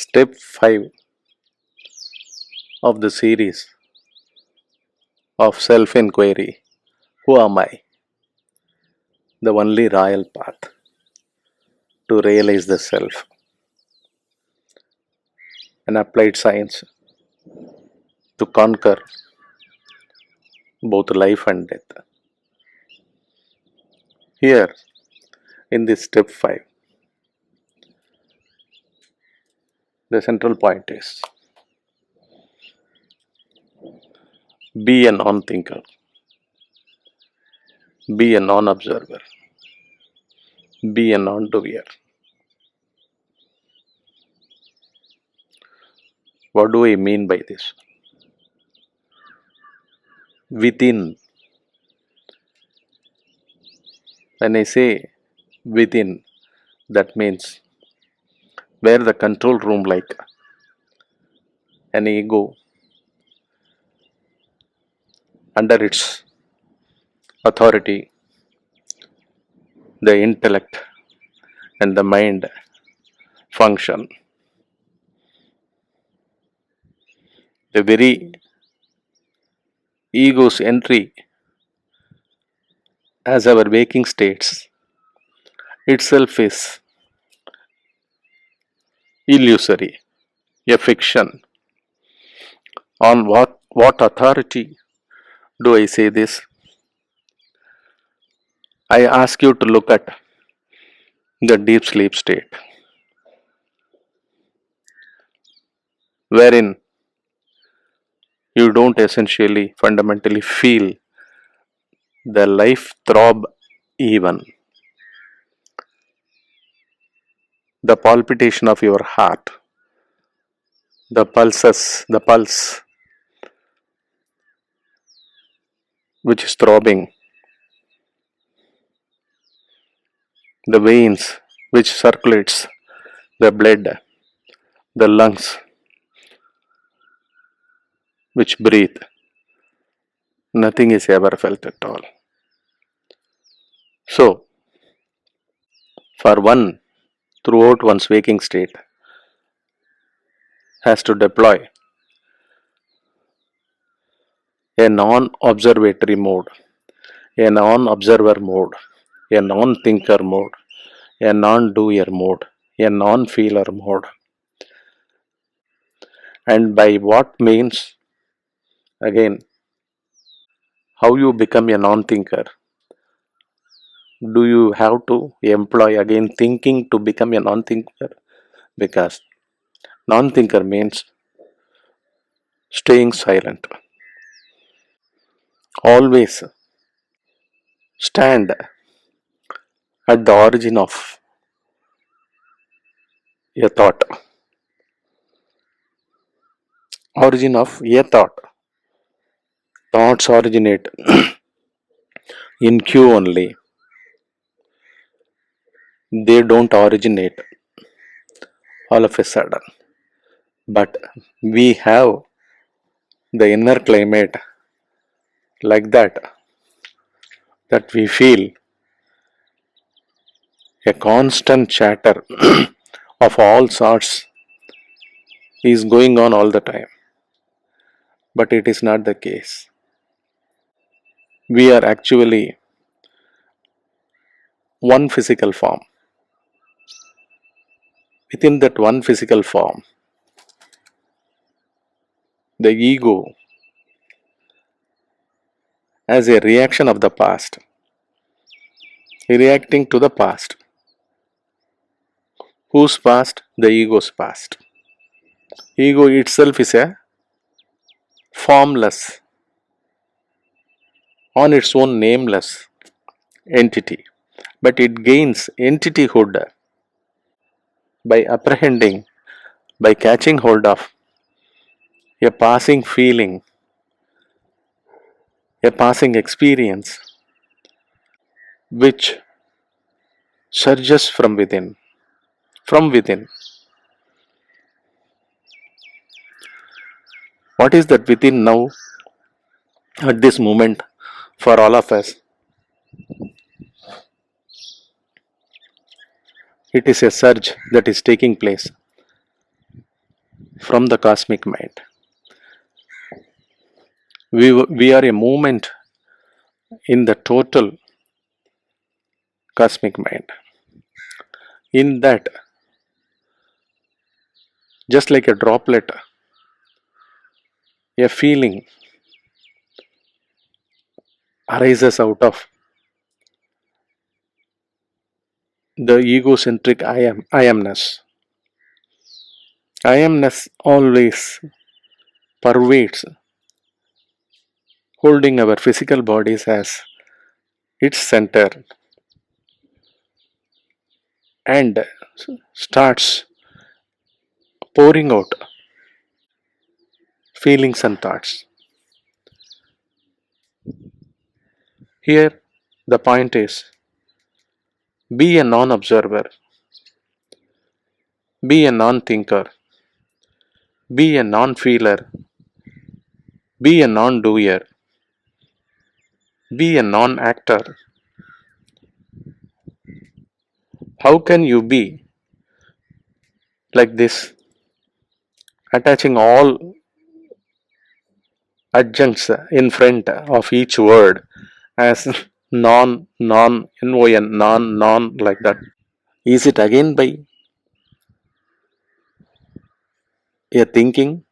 step 5 of the series of self-inquiry. Who am I? The only royal path to realize the self. An applied science to conquer both life and death. Here, in this step 5, the central point is be a non-thinker, be a non-observer, be a non-doer. What do I mean by this? Within. When I say within, that means where the control room, like an ego, under its authority, the intellect and the mind function. The very ego's entry as our waking states itself is illusory, a fiction. On what authority do I say this? I ask you to look at the deep sleep state, wherein you don't essentially fundamentally feel the life throb, even the palpitation of your heart, the pulse which is throbbing, the veins which circulates the blood, the lungs which breathe. Nothing is ever felt at all. So, for one, throughout one's waking state, has to deploy a non-observatory mode, a non-observer mode, a non-thinker mode, a non-doer mode, a non-feeler mode. And by what means? Again, how you become a non-thinker? Do you have to employ again thinking to become a non-thinker? Because non-thinker means staying silent. Always stand at the origin of a thought. Origin of a thought. Thoughts originate in Q only. They don't originate all of a sudden. But we have the inner climate like that we feel a constant chatter of all sorts is going on all the time. But it is not the case. We are actually one physical form. Within that one physical form, the ego, as a reaction of the past, reacting to the past. Whose past? The ego's past. Ego itself is a formless, on its own nameless entity, but it gains entityhood by apprehending, by catching hold of a passing feeling, a passing experience which surges from within. From within. What is that within now at this moment for all of us? It is a surge that is taking place. from the cosmic mind. We are a movement in the total cosmic mind. In that, just like a droplet, a feeling arises out of the egocentric I amness. I amness always pervades, holding our physical bodies as its center and starts pouring out feelings and thoughts. Here, the point is be a non observer, be a non thinker, be a non feeler, be a non doer, be a non actor. How can you be like this, attaching all adjuncts in front of each word as non, like that? Is it again by a thinking?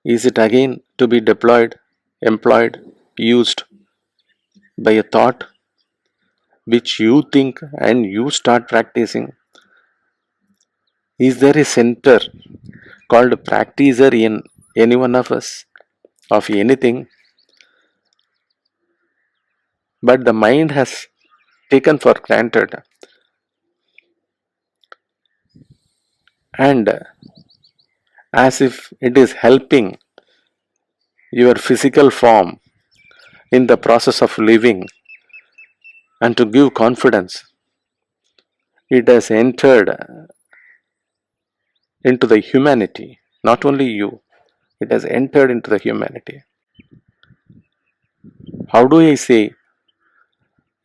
Is it again to be deployed, employed, used by a thought which you think and you start practicing? Is there a center called practicer in any one of us of anything? But the mind has taken for granted, and as if it is helping your physical form in the process of living and to give confidence, it has entered into the humanity. Not only you, it has entered into the humanity. How do I say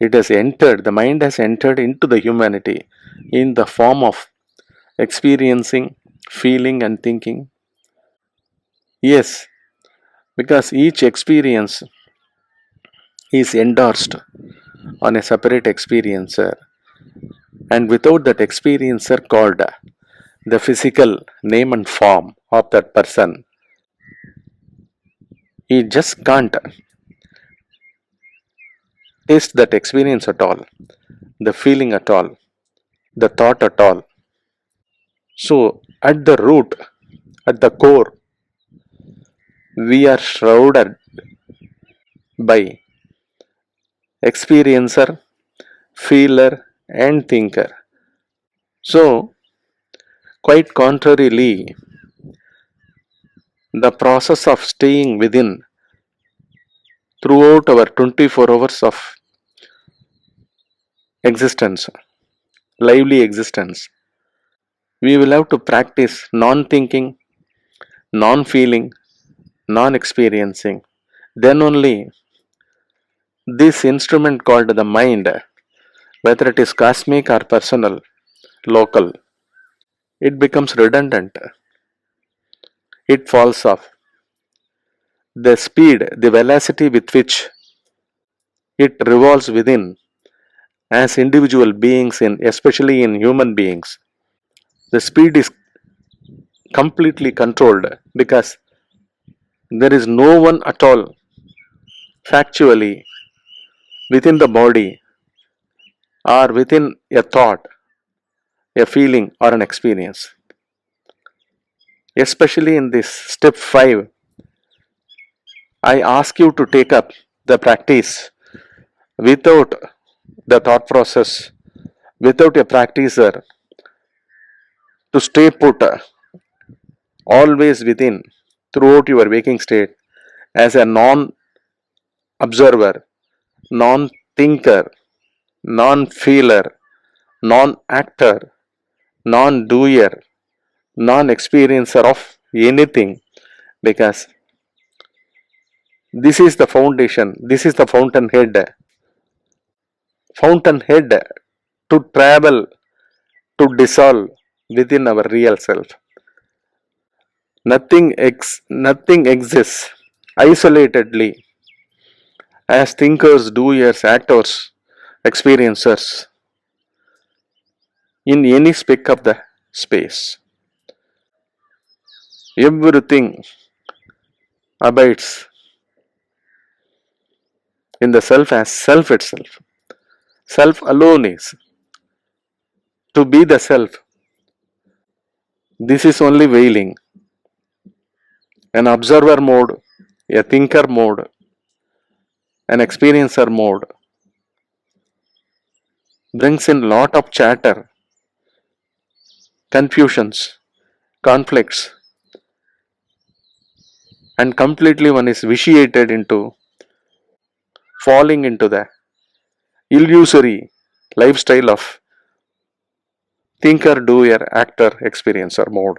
it has entered? The mind has entered into the humanity in the form of experiencing, feeling, and thinking. Yes, because each experience is endorsed on a separate experiencer, and without that experiencer called the physical name and form of that person, he just can't taste that experience at all, the feeling at all, the thought at all. So, at the root, at the core, we are shrouded by experiencer, feeler, and thinker. So, quite contrarily, the process of staying within throughout our 24 hours of existence, lively existence, we will have to practice non thinking, non feeling, non experiencing. Then only this instrument called the mind, whether it is cosmic or personal, local, it becomes redundant. It falls off. The speed, the velocity with which it revolves within as individual beings, in especially in human beings, the speed is completely controlled because there is no one at all factually within the body or within a thought, a feeling, or an experience. Especially in this step 5, I ask you to take up the practice without the thought process, without a practicer, to stay put always within throughout your waking state as a non observer, non thinker, non feeler, non actor, non doer, non experiencer of anything, because this is the foundation, this is the fountainhead to travel, to dissolve within our real self. Nothing exists isolatedly as thinkers, doers, actors, experiencers in any speck of the space. Everything abides in the self as self itself. Self alone is to be the self. This is only veiling. An observer mode, a thinker mode, an experiencer mode brings in lot of chatter, confusions, conflicts, and completely one is vitiated into falling into the illusory lifestyle of thinker, doer, actor, experiencer mode.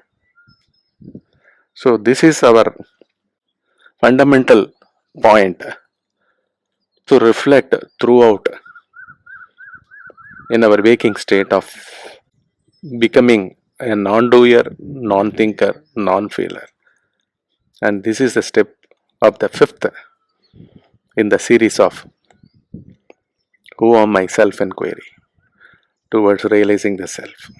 So, this is our fundamental point to reflect throughout in our waking state of becoming a non doer, non thinker, non feeler. And this is the step of the fifth in the series of Who Am I Self Inquiry towards realizing the self.